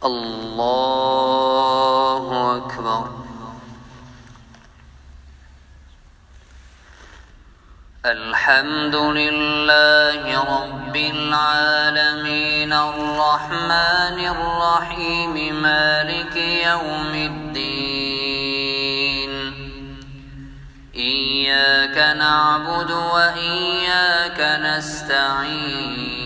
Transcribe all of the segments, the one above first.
الله أكبر. الحمد لله رب العالمين الرحمن الرحيم مالك يوم الدين. إياك نعبد وإياك نستعين.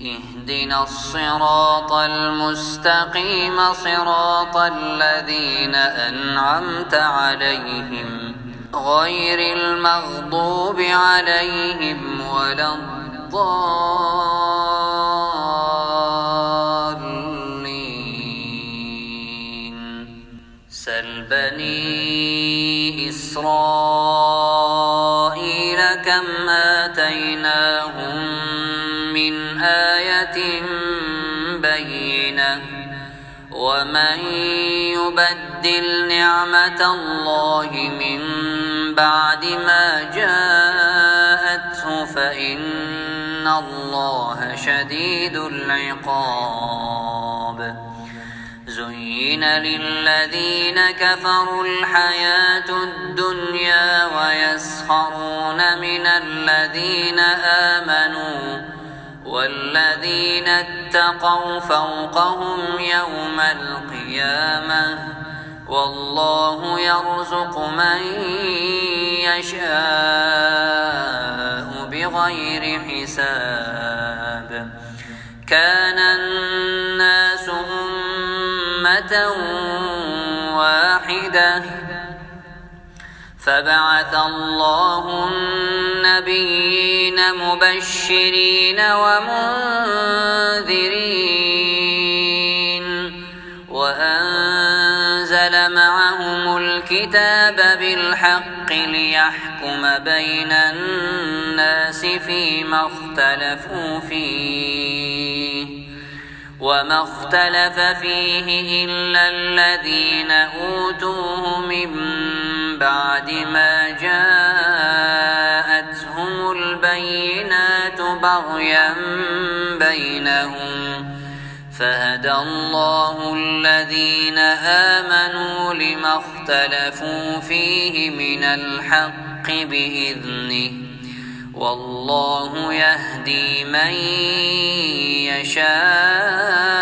اهدنا الصراط المستقيم صراط الذين أنعمت عليهم غير المغضوب عليهم ولا الضالين. سل بني إسرائيل كم آتيناهم من آية بينة ومن يبدل نعمة الله من بعد ما جاءته فإن الله شديد العقاب. زين للذين كفروا الحياة الدنيا ويسخرون من الذين آمنوا والذين اتقوا فوقهم يوم القيامة والله يرزق من يشاء بغير حساب. كان الناس أمة واحدة فبعث الله النبيين مبشرين ومنذرين وأنزل معهم الكتاب بالحق ليحكم بين الناس فيما اختلفوا فيه وما اختلف فيه إلا الذين أوتوه من بعد ما جاءتهم البينات بغيا بينهم فهدى الله الذين آمنوا لما اختلفوا فيه من الحق بإذنه والله يهدي من يشاء